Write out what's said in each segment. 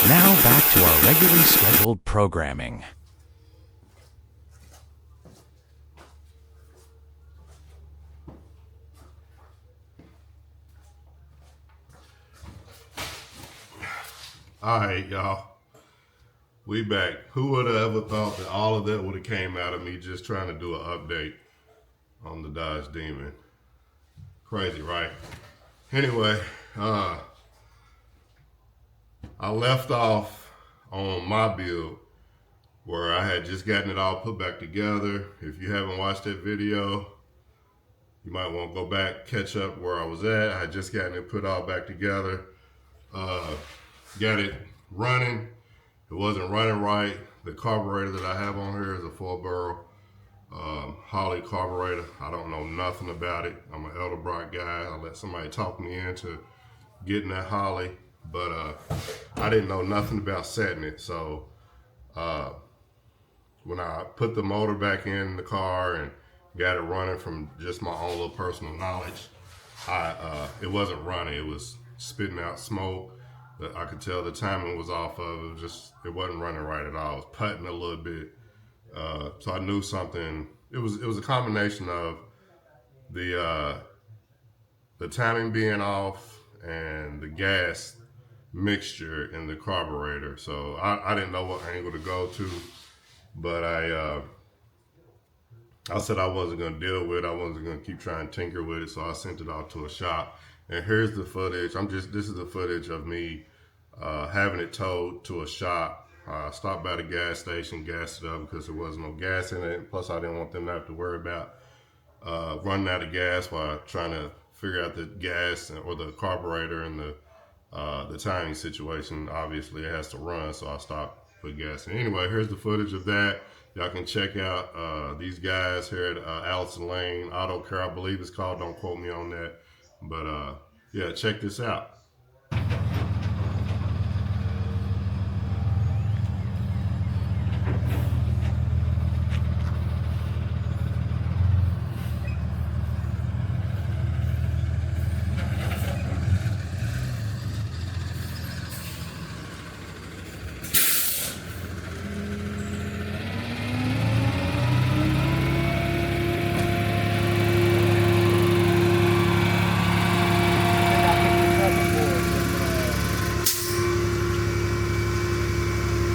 Now back to our regularly scheduled programming. All right, y'all. We back. Who would have ever thought that all of that would have came out of me just trying to do an update on the Dodge Demon? Crazy, right? Anyway, I left off on my build where I had just gotten it all put back together. If you haven't watched that video, you might want to go back, catch up where I was at. I had just gotten it put all back together. Got it running. It wasn't running right. The carburetor that I have on here is a 4-barrel Holley carburetor. I don't know nothing about it. I'm an Edelbrock guy. I let somebody talk me into getting that Holley, but I didn't know nothing about setting it. So when I put the motor back in the car and got it running from just my own little personal knowledge, it wasn't running. It was spitting out smoke. I could tell the timing was off of it. It wasn't running right at all. It was putting a little bit. So I knew something. It was a combination of the timing being off and the gas mixture in the carburetor. So I didn't know what angle to go to, but I said I wasn't gonna deal with it. I wasn't gonna keep trying to tinker with it. So I sent it off to a shop. And here's the footage. This is the footage of me having it towed to a shop. I stopped by the gas station, gassed it up because there wasn't no gas in it. Plus, I didn't want them to have to worry about running out of gas while trying to figure out the gas or the carburetor and the timing situation. Obviously, it has to run, so I stopped, put gas in. Anyway, here's the footage of that. Y'all can check out these guys here at Allison Lane Auto Care, I believe it's called. Don't quote me on that. But yeah, check this out.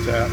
Tap.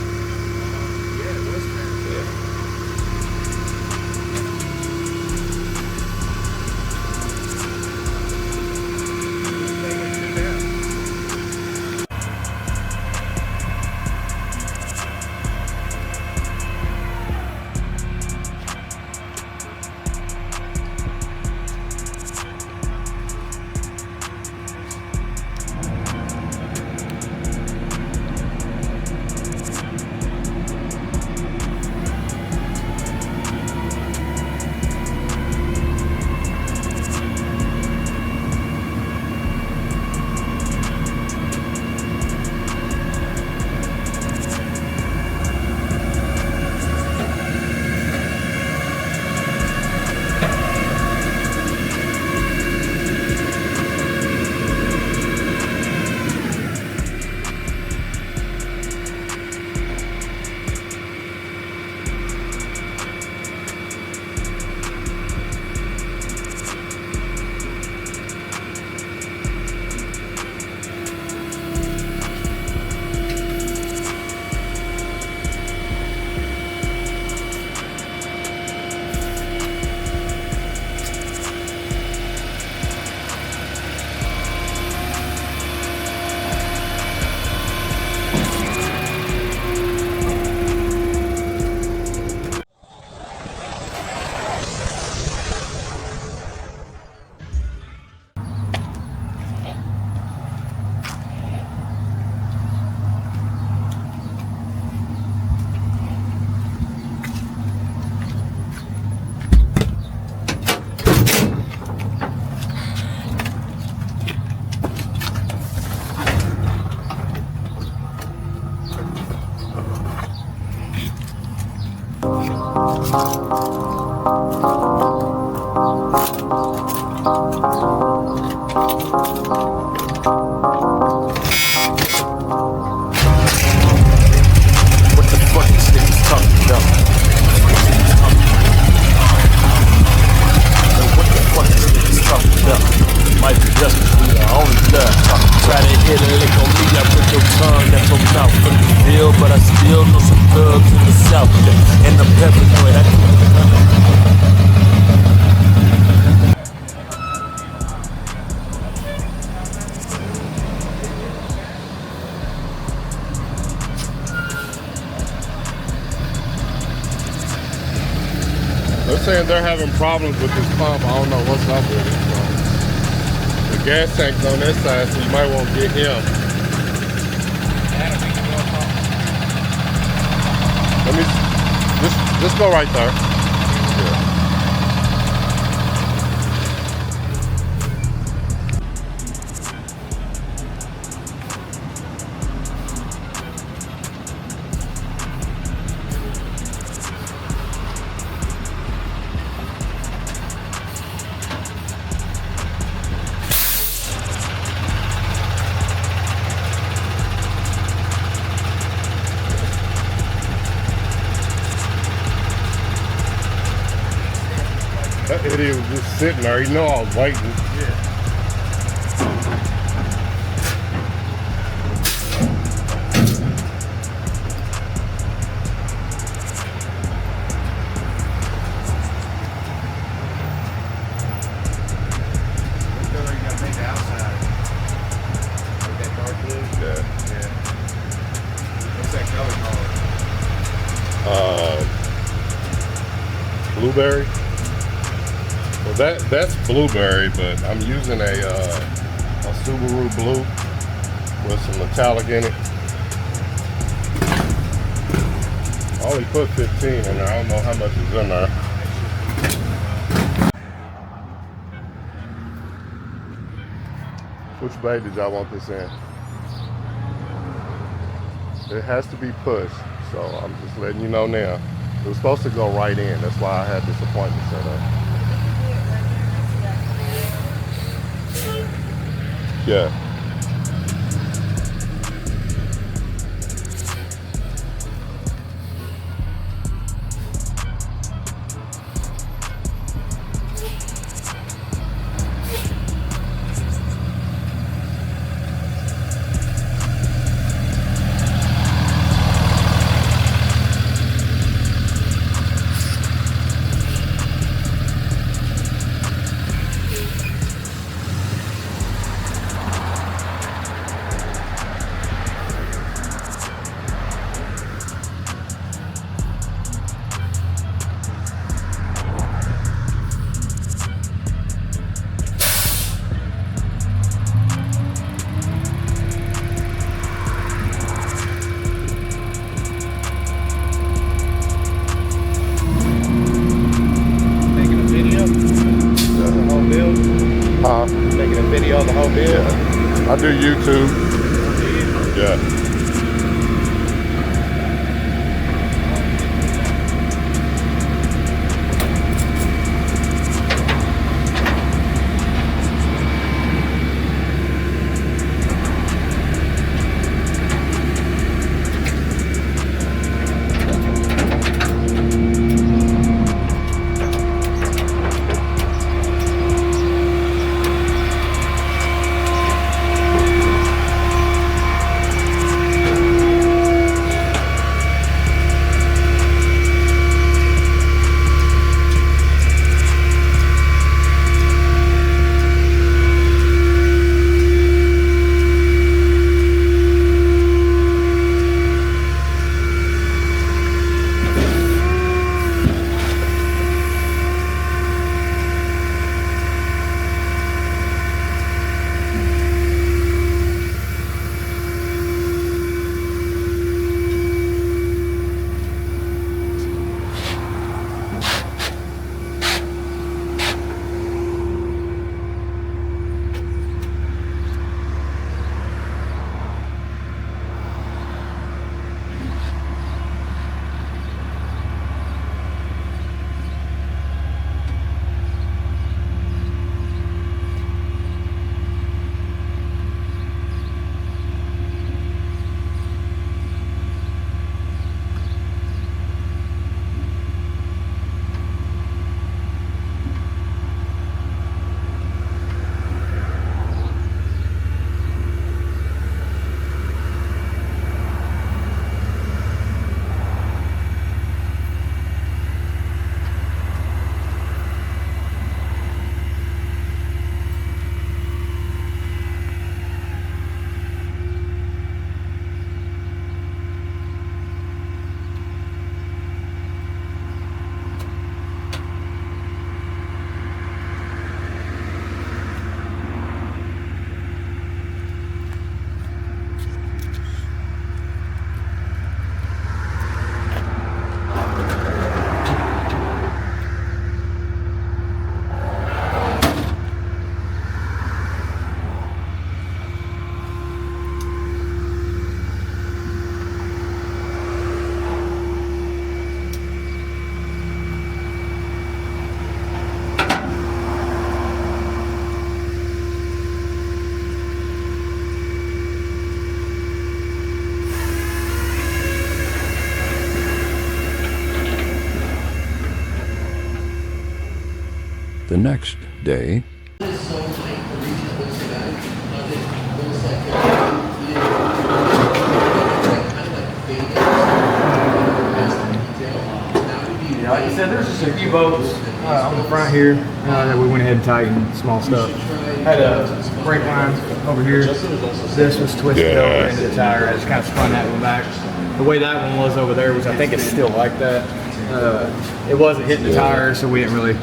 mouth from the field, but I still know some thugs in the south. And I'm paranoid, I keep it They're saying they're having problems with this pump. I don't know what's up with it. So the gas tank's on this side, so you might want to get him. Let me just go right there. Yeah. That idiot was just sitting there. He know I was waiting. Yeah. Blueberry. Well, that's blueberry, but I'm using a Subaru blue with some metallic in it. I only put 15 in there. I don't know how much is in there. Which bay did y'all want this in? It has to be pushed, so I'm just letting you know now. It was supposed to go right in. That's why I had this appointment set up. Yeah. Making a video of the whole build? Yeah. I do YouTube. Yeah. The next day, like you said, there's just a few bolts on the front here that we went ahead and tightened, small stuff. Had a brake line over here. This was twisted over into the tire. I just kind of spun that one back. The way that one was over there, which I think it's still like that, it wasn't hitting the tire, so we didn't really,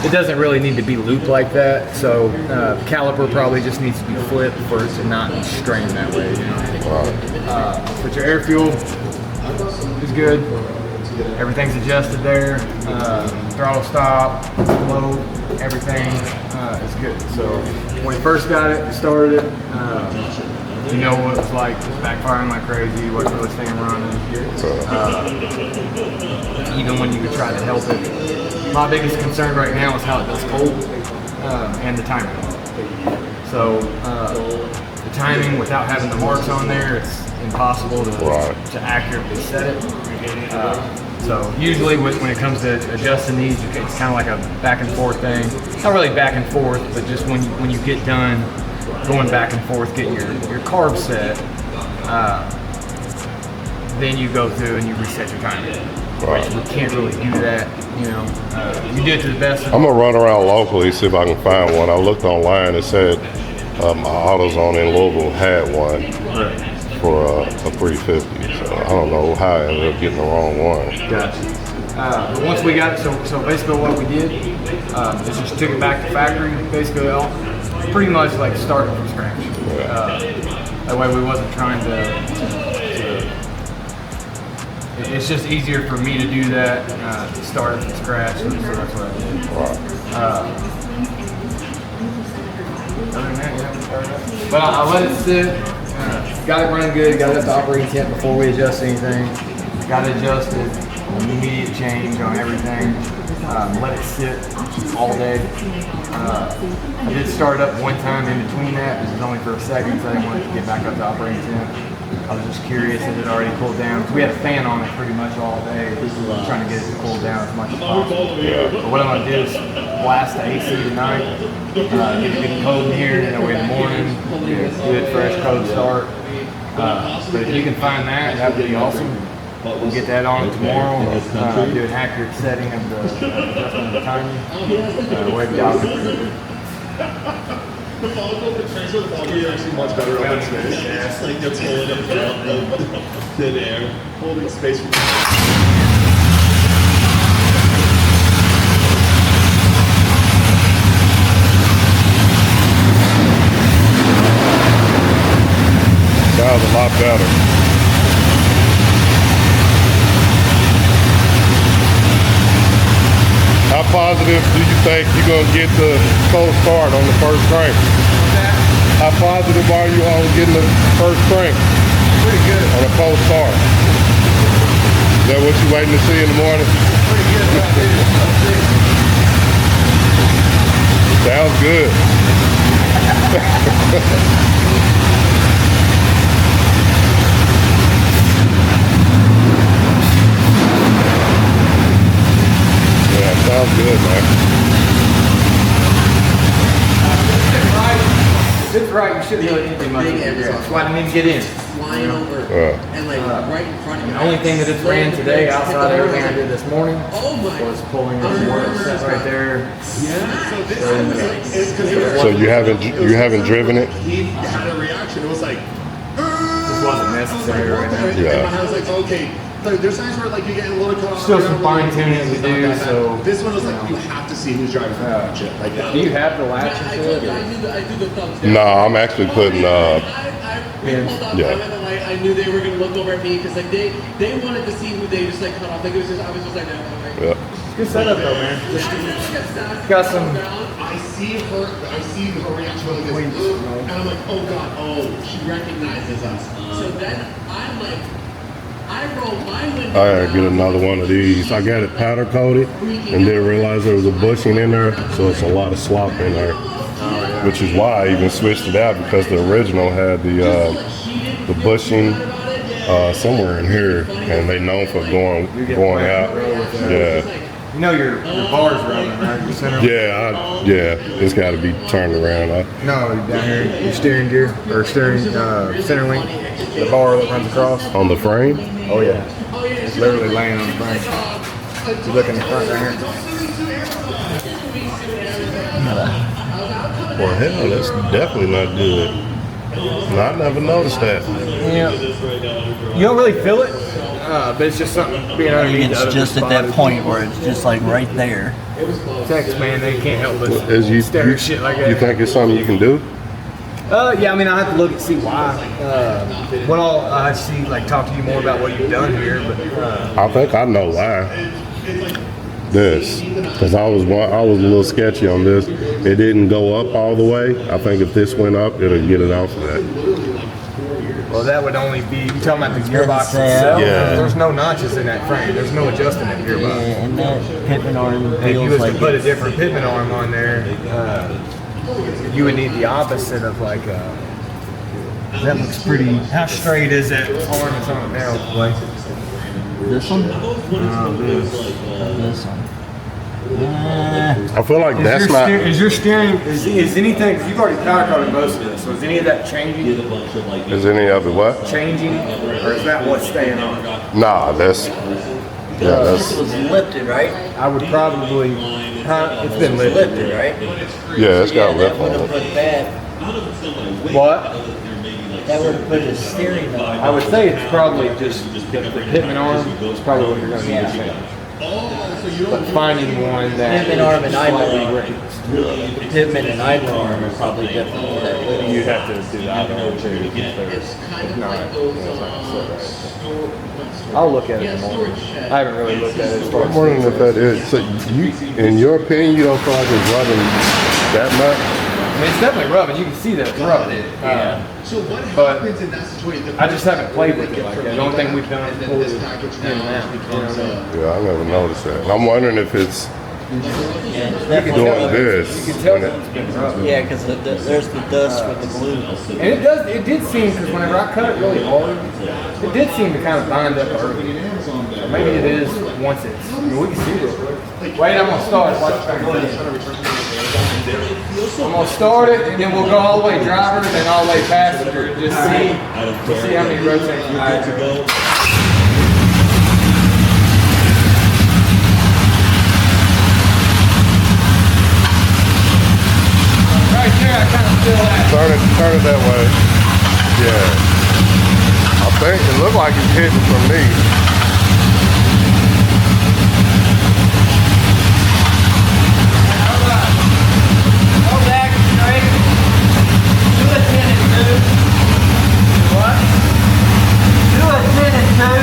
it doesn't really need to be looped like that. So the caliper probably just needs to be flipped for it to not strain that way. You know? But your air fuel is good. Everything's adjusted there. Throttle stop, low, everything is good. So when we first got it, started it, you know what it was like, backfiring like crazy, wasn't really staying running. Even when you would try to help it. My biggest concern right now is how it does cold and the timing. So the timing without having the marks on there, it's impossible to accurately set it. So usually when it comes to adjusting these, it's kind of like a back and forth thing. Not really back and forth, but just when you get done going back and forth, getting your carb set, then you go through and you reset your timing. Right. We can't really do that, you know. You do it to the best. I'm gonna run around locally, see if I can find one. I looked online, it said AutoZone in Louisville had one for a 350. So I don't know how I ended up getting the wrong one. Gotcha. But once we got it, so basically what we did is just took it back to factory, basically pretty much like starting from scratch. That way we wasn't trying it's just easier for me to do that, to start from scratch, so that's what I did. Other than that, yeah, we started up. But I let it sit. Got it running good, got it up to operating temp before we adjust anything. Got it adjusted, immediate change on everything. Let it sit all day. I did start up one time in between that. This was only for a second, so I didn't want it to get back up to operating temp. I was just curious if it already cooled down. We had a fan on it pretty much all day, trying to get it to cool down as much as possible. But what I'm going to do is blast the AC tonight, get it good cold in here, that way in the morning, good fresh cold start. But if you can find that, that would be awesome. We'll get that on tomorrow, do an accurate setting of the adjustment of the timing. Way to go. The follicle, the transfer of the follicle is actually much better open space. It's like it's holding it out thin air, holding space. Sounds a lot better. How positive do you think you're going to get the cold start on the first crank? How positive are you on getting the first crank? Pretty good. On a cold start. Is that what you're waiting to see in the morning? Pretty good. Sounds good. Yeah, sounds good, man. If it's right, you shouldn't really need much. That's why I didn't even get in. Flying over and like right in front of you. The only thing that it's ran today outside of everything I did this morning was pulling the board set right there. So you haven't driven it? He had a reaction. It was like, This wasn't necessary right now. Yeah. I was like, okay. There's times where like you get a little caught. Still some fine tuning to do. So this one was like you have to see who's driving the shit like that. do you have the latch into it? I do the thumbs down. No, I'm actually putting I pulled up, yeah. and then I knew they were gonna look over at me because like they wanted to see who they just like cut off. Like it was just I was just like that. yeah. Good setup though, man. Got some. I see her reaction like this, and I'm like, oh god, oh, she recognizes us. So then I'm like, I roll my window. I gotta get another one of these. I got it powder coated and didn't realize there was a bushing in there, so it's a lot of slop in there. Which is why I even switched it out because the original had the bushing somewhere in here, and they known for going out. Yeah. You know your bar's rubbing, right? Your center. Yeah, it's got to be turned around. No, down here, your steering gear or steering center link, the bar that runs across. On the frame? Oh yeah, it's literally laying on the frame. You look in the front right here. Well, hell, that's definitely not good. No, I never noticed that. Yeah. You don't really feel it, but it's just something being underneath. It's just at that point where it's just like right there. Texas, man, they can't help but As you stare at shit like that. You think it's something you can do? Yeah, I mean, I have to look and see why. When I have to see, like, talk to you more about what you've done here, but I think I know why. This, because I was a little sketchy on this. It didn't go up all the way. I think if this went up, it'll get it off of that. well, that would only be, you talking about the gearbox itself? Yeah. There's no notches in that frame. There's no adjusting that gearbox. Yeah, and that Pittman arm If you feels was like to put a it's- different Pittman arm on there, you would need the opposite of like that looks pretty. How straight is that arm that's on it now? Like, This one? this. This one. I feel like that's not. Is your steering? Is anything? Cause you've already powder coated most of this. So is any of that changing? Is any of it what? Changing, or is that what's staying on? Nah, that's. Yeah, This that's. was lifted, right? I would probably. It's been lifted. Lifted, right? Yeah, it's got that lip would on have it. put that. What? That would have put his steering on. I would say it's probably just the Pittman arm. It's probably what you're going to need to change. But finding one that Pittman arm and idler slightly arm. raised. The Pittman and idler arm are probably different. You'd have to do the idler arm too. If not, it's not I'll look at it in the morning. I haven't really looked at it as far I'm as. wondering if that is. So you, in your opinion, you don't feel like it's rubbing that much? I mean, it's definitely rubbing. You can see that it's rubbing. So what But happens in that situation? I just haven't played with it like that. The only thing we've done is pull it in and out. You know what I mean? Yeah, I never noticed that. And I'm wondering if it's Yeah, it's doing definitely. this. You can tell when that it- it's been rubbing. Yeah, because there's the dust with the glue. And it did seem, because whenever I cut it really hard, it did seem to kind of bind up early. Or maybe it is once it's, I mean, we can see real quick. Wait, I'm gonna start. Watch it. I'm gonna start it, and then we'll go all the way driver, and then all the way passenger, and just see how many rotates we get to go. Right there, I kind of feel that. Turn it that way. Yeah. I think it looked like it's hitting from me. Go back straight. Do a 10 and 2. What? Do a 10 and 2.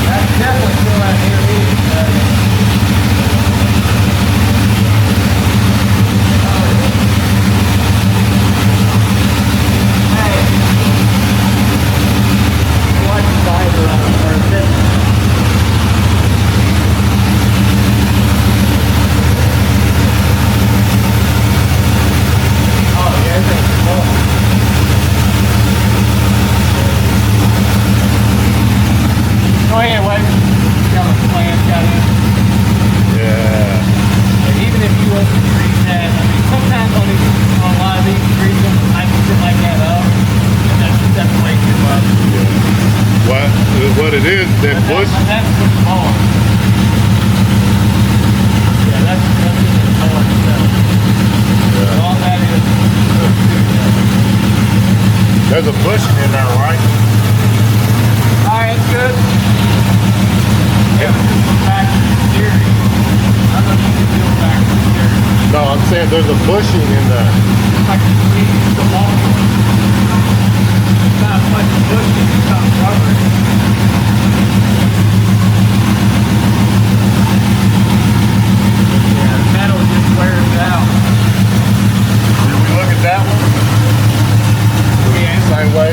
That's definitely still out here. Watch the diver on the first. Oh, yeah, everything's full. Go ahead, wait. See how much plans got in. Yeah. And even if you was to treat that, I mean, sometimes on a lot of these trees, I can sit like that up, and that's way too much. What it is, that bush. That's what's more. Yeah, that's more itself. All that is. There's a bushing in there, right? All right, that's good. Yeah, back to the steering. I don't know if you can feel back to the steering. No, I'm saying there's a bushing in there. I can see the long one. It's not much pushing, it's not rubber. Yeah, the metal just wears out. Did we look at that one? Yeah, Same way?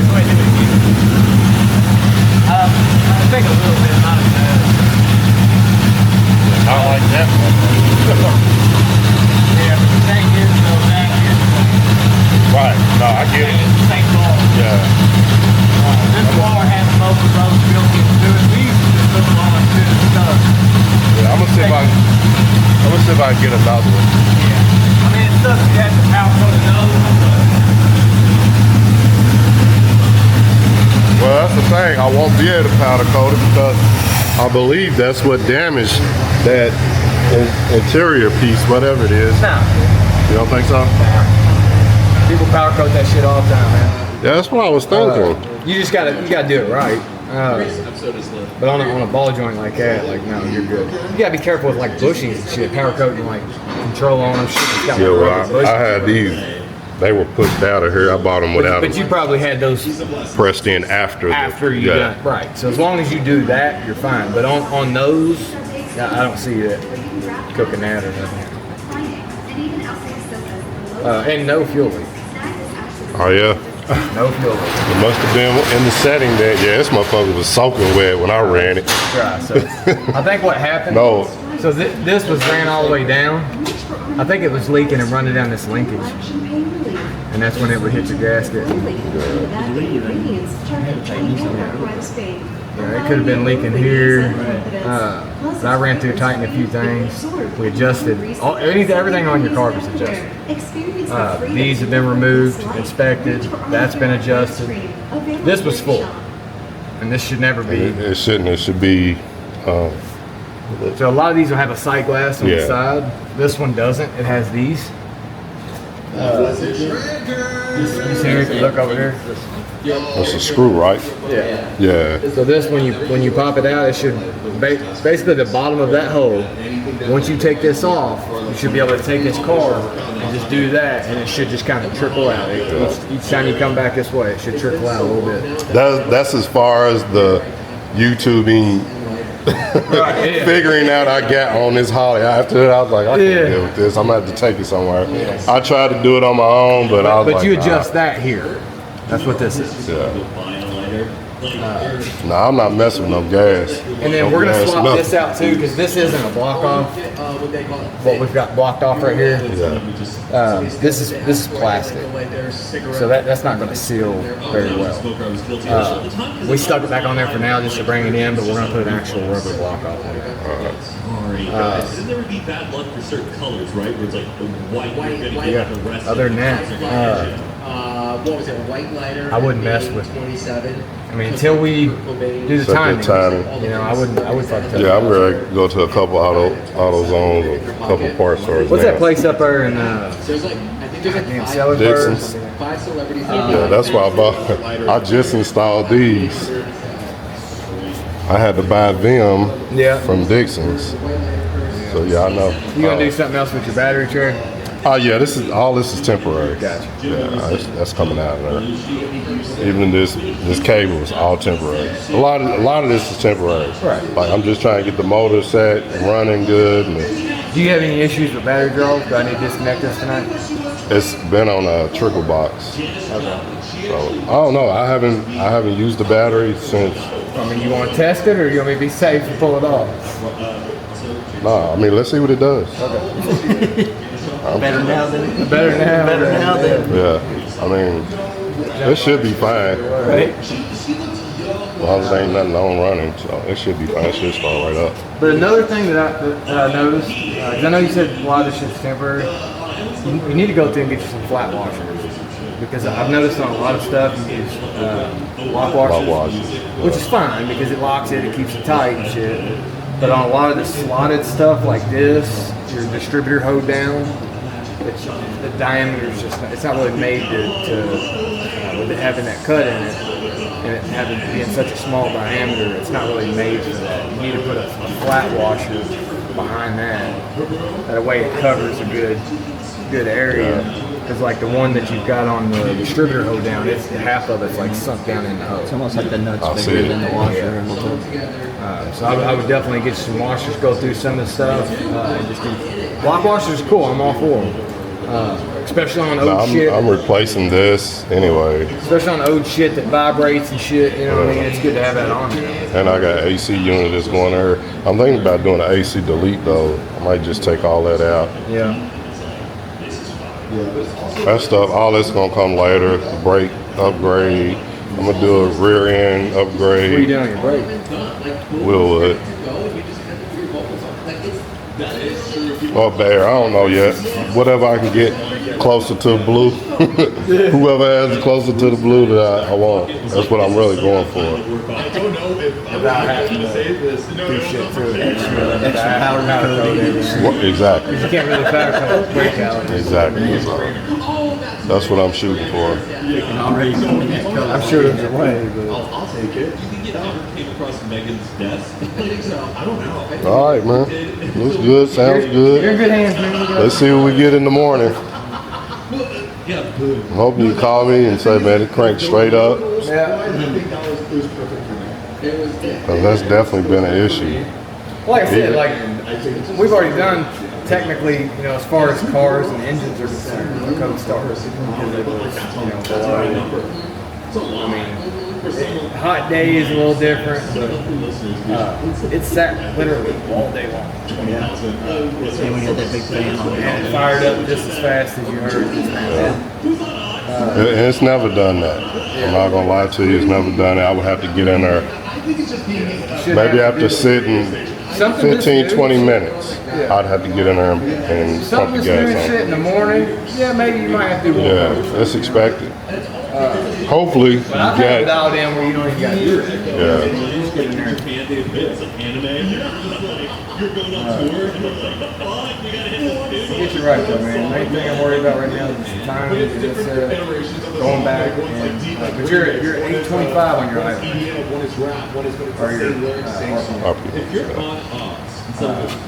I think a little bit, not as bad. I like that one. Yeah, but the thing is, though, that is Right. No, I get it. the same ball. Yeah. This bar has both of those built into it. We used to just put them on too. see if I can get another one. I mean, it sucks you have to powder coat the nose. Well, that's the thing. I won't be able to powder coat it because I believe that's what damaged that interior piece, whatever it is. Nah. You don't think so? People powder coat that shit all the time, man. Yeah, that's what I was thinking. You just gotta do it right. But on a ball joint like that, like no, you're good. You gotta be careful with like bushings and shit, powder coating like control on them. Shit, it's got, Yeah, like, well, rubber I bushings. had these. They were pushed out of here. I bought them without But you probably had those pressed in after. you done it. Right. So as long as you do that, you're fine. But on those, I don't see that cooking that or nothing. And no fuel leak. Oh yeah. No fuel leak. It must have been in the setting that this motherfucker was soaking wet when I ran it. Right. So I think what happened. No. So this was ran all the way down. I think it was leaking and running down this linkage, and that's when it would hit your gasket. Yeah, it could have been leaking here. But I ran through, tightened a few things. We adjusted. Everything on your car was adjusted. These have been removed, inspected. That's been adjusted. This was full, and this should never be. It shouldn't. It should be. So a lot of these will have a sight glass on the Yeah. side. This one doesn't. It has these. You see here? Look over here. That's a screw, right? Yeah. Yeah. So this, when you pop it out, it should basically the bottom of that hole. Once you take this off, you should be able to take this car and just do that, and it should just kind of trickle out. Each time you come back this way, it should trickle out a little bit. That's as far as the YouTubing. Right, yeah. Figuring out I got on this Holly. After that, I was like, I can't deal with this. I'm gonna have to take it somewhere. I tried to do it on my own, but I was like, But you adjust that here. That's what this is. Yeah. Nah, I'm not messing with no gas. And then No we're gonna gas, swap nothing. this out too, because this isn't a block off. What we've got blocked off right here. This is plastic, so that's not going to seal very well. We stuck it back on there for now just to bring it in, but we're going to put an actual rubber block off on it. Shouldn't there be bad luck for certain colors, right? Where it's like the white, you're gonna get like the rest. Other than that, What was it? White lighter. I wouldn't mess with 27. I mean, until we do the Set the timing, timing. you know, I would fuck that. Yeah, I'm ready to go to a couple auto zones, a couple parts stores. What's now. that place up there in There's like, I think there's like Dixon's. five celebrities. Yeah, that's why I bought. I just installed these. I had to buy them from Dixon's. So yeah, I know. You gonna do something else with your battery tray? Oh yeah, this is temporary. Gotcha. Yeah, that's coming out of there. Even this cable is all temporary. A lot of this is temporary. Right. Like I'm just trying to get the motor set and running good. And Do you have any issues with battery draws? Do I need to disconnect this tonight? it's been on a trickle box. Okay. So I don't know. I haven't used the battery since. I mean, you want to test it, or you want me to be safe and pull it off? Nah, I mean let's see what it does. Better now than Better now. better now than. Yeah, I mean it should be fine. Right. As long as there ain't nothing on running, so it should be fine. It should start right up. But another thing that I noticed, because I know you said a lot of this shit's temporary, you need to go through and get you some flat washers. Because I've noticed on a lot of stuff you use lock washers, Lock washers, which is fine because it locks it, it keeps it tight and shit. But on a lot of the slotted stuff like this, your distributor hold down, the diameter is just it's not really made to with it having that cut in it and it having to be in such a small diameter, it's not really made for that. You need to put a flat washer behind that. That way it covers a good area. Because like the one that you've got on the distributor hold down, it's half of it's like sunk down in the hose. It's almost like the nuts I see bigger it. than the washer. So I would definitely get some washers, go through some of the stuff, and just do. Block washers is cool. I'm all for them. Especially on old shit. I'm replacing this anyway, Especially on old shit that vibrates and shit. You know what I mean? It's good to have that on there. and I got AC unit that's going there. I'm thinking about doing an AC delete though. I might just take all that out. Yeah. That stuff, all that's gonna come later. Brake upgrade. I'm gonna do a rear end What are you upgrade. doing on your brake? Willwood. or bare. I don't know yet. Whatever I can get closer to the blue. Whoever has it closer to the blue that I want. That's what I'm really going for. I don't know if Without having to say this. do shit to it. Extra powder coating. What, exactly. You can't really powder coat brake caliper. Exactly. That's what I'm shooting for. I'm sure there's a way, but I'll take it. You think it ever came across Megan's desk? I think so. I don't know. All right, man. Looks good. Sounds good. you're in good hands, man. Let's see what we get in the morning. Yeah, boom. I'm hoping you call me and say, man, it cranked straight up. I think that was perfect for me. Because that's definitely been an issue. Like I said, like we've already done technically, you know, as far as cars and engines are concerned, the code starts because it was, you know, below. I mean, hot day is a little different, but it sat literally all day long. And we had that big fan on it. And it fired up just as fast as you heard it. And it's never done that. I'm not going to lie to you, it's never done it. I would have to get in there maybe after sitting 15, 20 minutes. I'd have to get in there and pump Something the that's doing gas shit on. in the morning, yeah, maybe you might have to do more. Yeah, that's expected. Hopefully, you But I've had it get. dialed in where you don't even got to do it. Yeah. Get you right though, man. Main thing I'm worried about right now is just time, just going back, and, but you're at 825 on your item. Or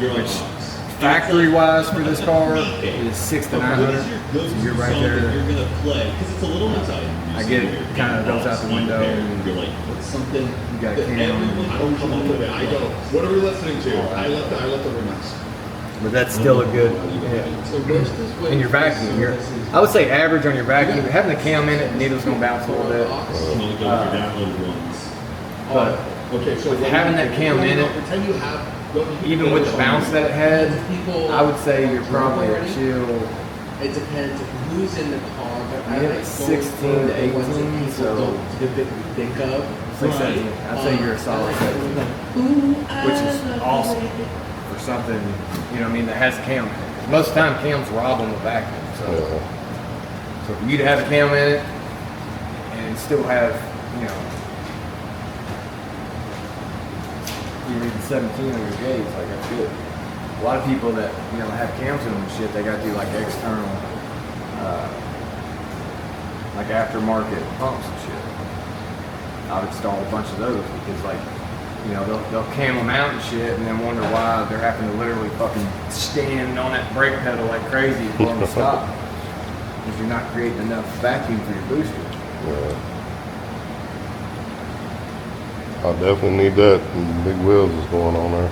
your which factory-wise for this car is 600 to 900. So you're right there. I get it, kind of goes out the window. And You're like, what's something? you got a I cam, don't come up with it. I don't. What are we listening to? I let the remix. but that's still a good. And your vacuum, I would say average on your vacuum. Having the cam in it, the needle's gonna bounce a little bit. But Okay, so having that cam in it, pretend you have. even with the bounce that it had, I would say you're probably a chill. It depends who's in the car, but I Yeah, like 16 to 18, so think of. it's like 17. I'd say you're a solid 17, which is awesome for something, you know what I mean, that has a cam in it. Most of the time cams rob them of vacuum, so for you to have a cam in it and still have, you know, you read 17 on your gauge, like that's good. A lot of people that, you know, have cams in them and shit, they got to do like external, like aftermarket pumps and shit. I would install a bunch of those because, like, you know, they'll cam them out and shit and then wonder why they're having to literally fucking stand on that brake pedal like crazy for them to stop. Because you're not creating enough vacuum for your booster. Yeah. I definitely need that. Big wheels is going on there.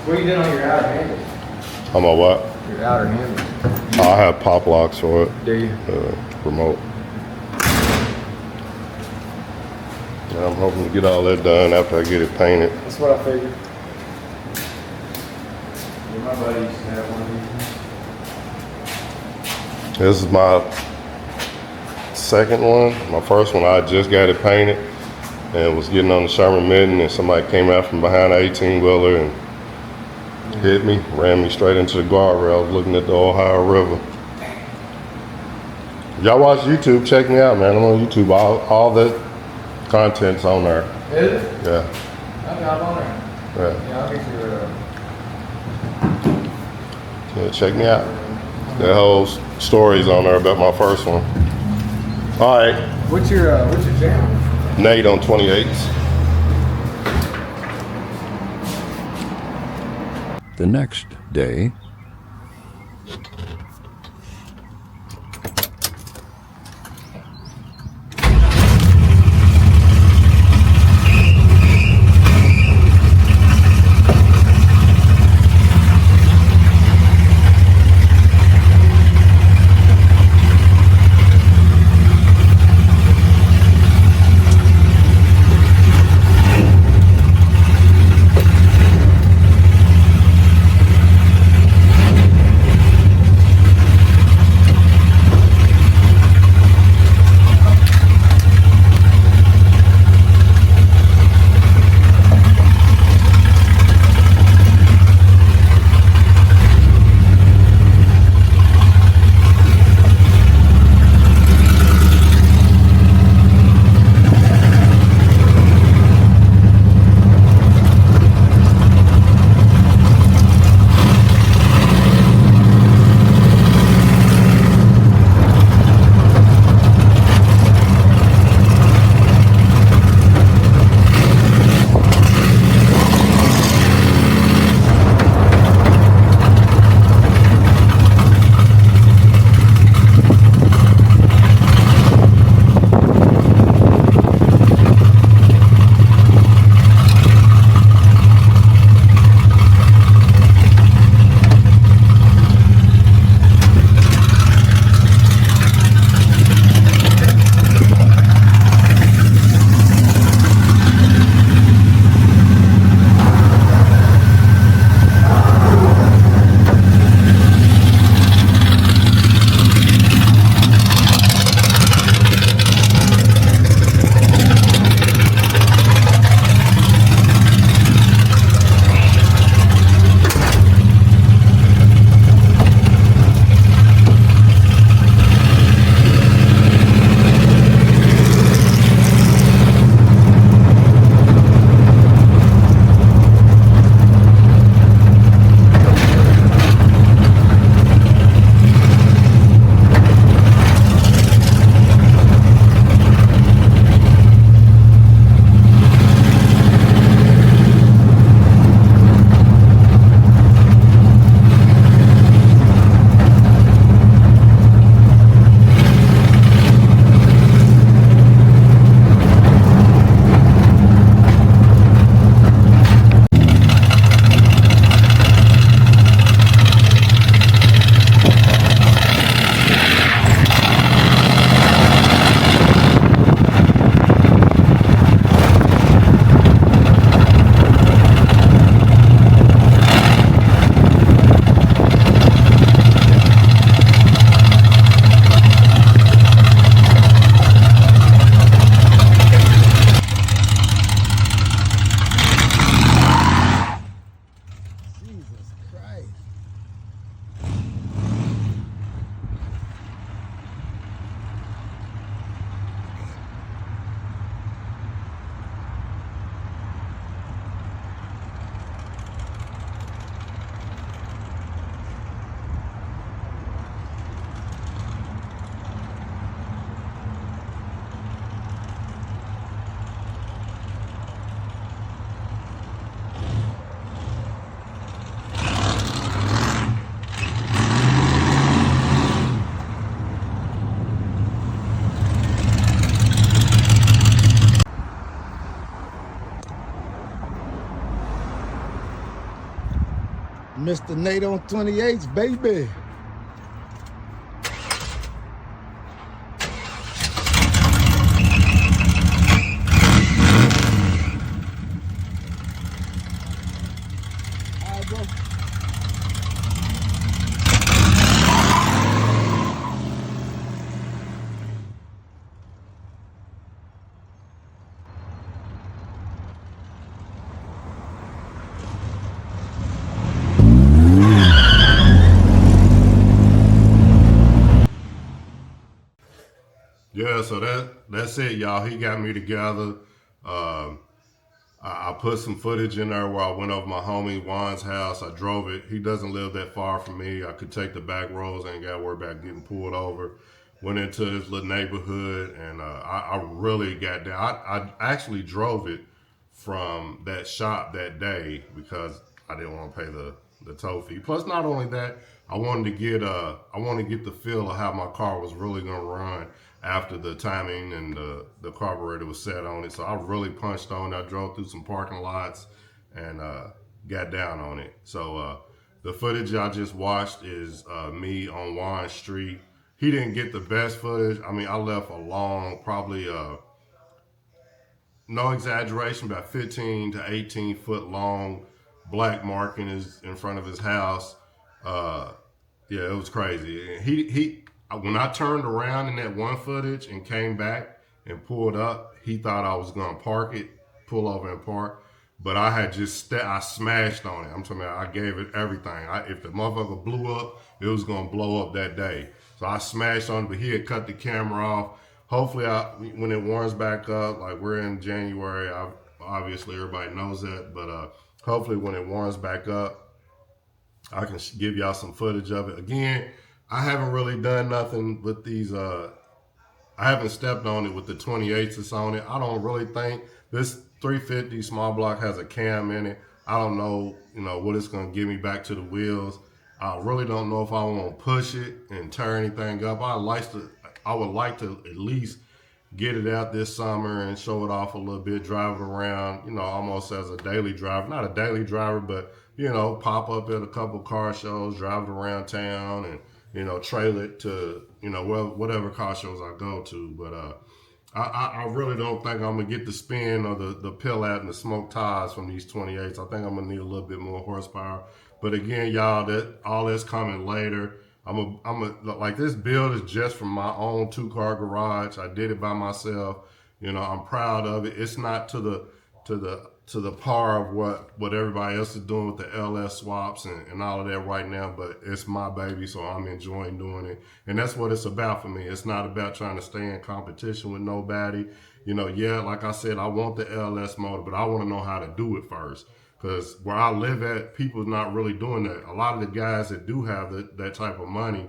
What are you doing on your outer handle? I'm a what? Your outer handle. I have pop locks for it. Do you? Remote. Yeah, I'm hoping to get all that done after I get it painted. That's what I figured. Yeah, my buddy used to have one of these. This is my second one. My first one, I just got it painted and was getting on the Sherman mitten and somebody came out from behind an 18-wheeler and hit me, ran me straight into the guardrail. I was looking at the Ohio River. Y'all watch YouTube, check me out, man. I'm on YouTube. All the content's on there. Is it? Yeah. Okay, I'm on there. Yeah. Yeah, I'll get you Yeah, check me out. That whole story's on there about my first one. All right, What's your channel? Nate on 28s. The next day, Mr. Nate on 28s, baby. All right, bro. Yeah, so that's it, y'all. He got me together. I put some footage in there where I went over my homie Juan's house. I drove it. He doesn't live that far from me. I could take the back roads. I ain't got to worry about getting pulled over. Went into this little neighborhood, and I really got down. I actually drove it from that shop that day because I didn't want to pay the tow fee. Plus, not only that, I wanted to get the feel of how my car was really gonna run after the timing and the carburetor was set on it. So I really punched on it. I drove through some parking lots and got down on it. So the footage I just watched is me on Juan Street. He didn't get the best footage. I mean, I left a long, probably no exaggeration, about 15 to 18 foot long black mark in front of his house. Yeah, it was crazy. He when I turned around in that one footage and came back and pulled up, he thought I was gonna pull over and park. But I had I smashed on it. I'm talking about, I gave it everything. If the motherfucker blew up, it was gonna blow up that day. So I smashed on it, but he had cut the camera off. Hopefully, when it warms back up, like we're in January, obviously everybody knows that, but hopefully when it warms back up, I can give y'all some footage of it. Again, I haven't really done nothing with these, I haven't stepped on it with the 28s that's on it. I don't really think this 350 small block has a cam in it. I don't know, what it's gonna give me back to the wheels. I really don't know if I want to push it and tear anything up. I would like to at least get it out this summer and show it off a little bit, drive it around, almost as a daily driver. Not a daily driver, but, pop up at a couple car shows, drive it around town and, trail it to, whatever car shows I go to. But I really don't think I'm going to get the spin or the pill out and the smoke tires from these 28s. I think I'm going to need a little bit more horsepower. But again, y'all, all that's coming later. Like this build is just from my own 2-car garage. I did it by myself. I'm proud of it. It's not to the par of what everybody else is doing with the LS swaps and all of that right now, but it's my baby, so I'm enjoying doing it. And that's what it's about for me. It's not about trying to stay in competition with nobody. Yeah, like I said, I want the LS motor, but I want to know how to do it first. Because where I live at, people's not really doing that. A lot of the guys that do have that type of money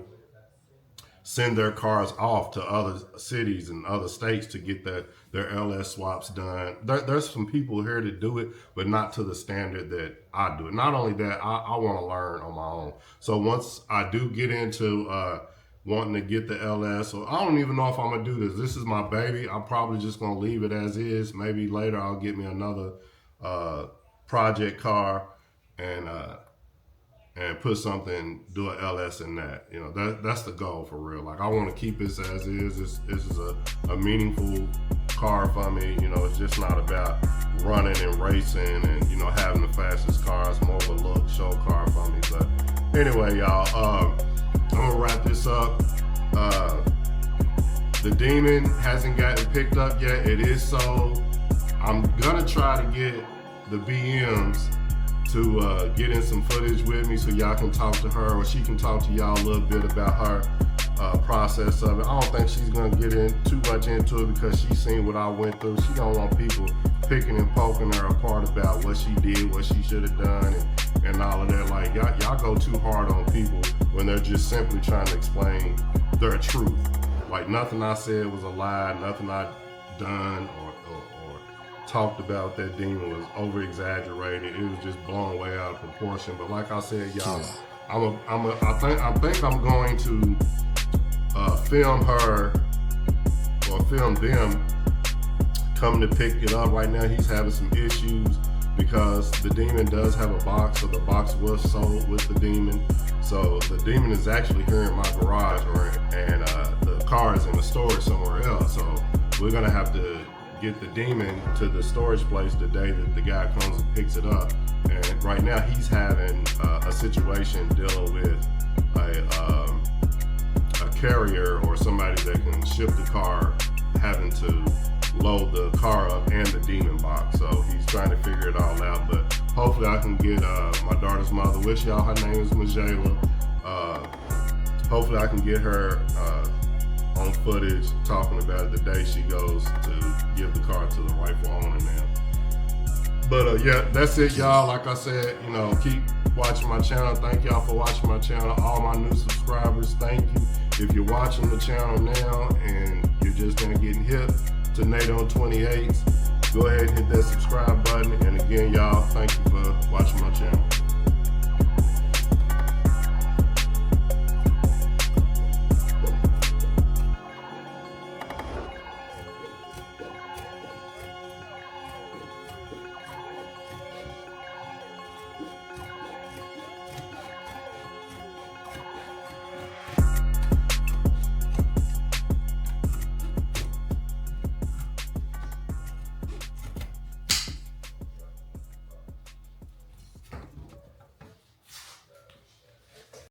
send their cars off to other cities and other states to get their LS swaps done. There's some people here that do it, but not to the standard that I do it. Not only that, I want to learn on my own. So once I do get into wanting to get the LS, or I don't even know if I'm going to do this. This is my baby. I'm probably just going to leave it as is. Maybe later I'll get me another project car and put something, do an LS in that. That's the goal for real. Like I want to keep this as is. This is a meaningful car for me. It's just not about running and racing and having the fastest car. It's more of a look show car for me. But anyway, y'all, I'm gonna wrap this up. The Demon hasn't gotten picked up yet. It is sold. I'm gonna try to get the BMs to get in some footage with me so y'all can talk to her, or she can talk to y'all a little bit about her process of it. I don't think she's gonna get in too much into it because she's seen what I went through. She don't want people picking and poking her apart about what she did, what she should have done, and all of that. Like y'all go too hard on people when they're just simply trying to explain their truth. Like nothing I said was a lie, nothing I done or talked about that demon was over exaggerated. It was just blown way out of proportion. But like I said, y'all, I think I'm going to film her or film them coming to pick it up. Right now he's having some issues because the Demon does have a box, so the box was sold with the Demon. So the Demon is actually here in my garage, and the car is in the storage somewhere else. So we're gonna have to get the Demon to the storage place the day that the guy comes and picks it up. And right now he's having a situation dealing with a carrier or somebody that can ship the car, having to load the car up and the Demon box. So he's trying to figure it all out, but hopefully I can get my daughter's mother with y'all. Her name is Majayla. Hopefully I can get her on footage talking about it the day she goes to give the car to the rightful owner now. But yeah, that's it, y'all. Like I said, you know, keep watching my channel. Thank y'all for watching my channel. All my new subscribers, thank you. If you're watching the channel now and you're just now getting hip to NATO 28s, go ahead and hit that subscribe button. And again, y'all, thank you for watching my channel.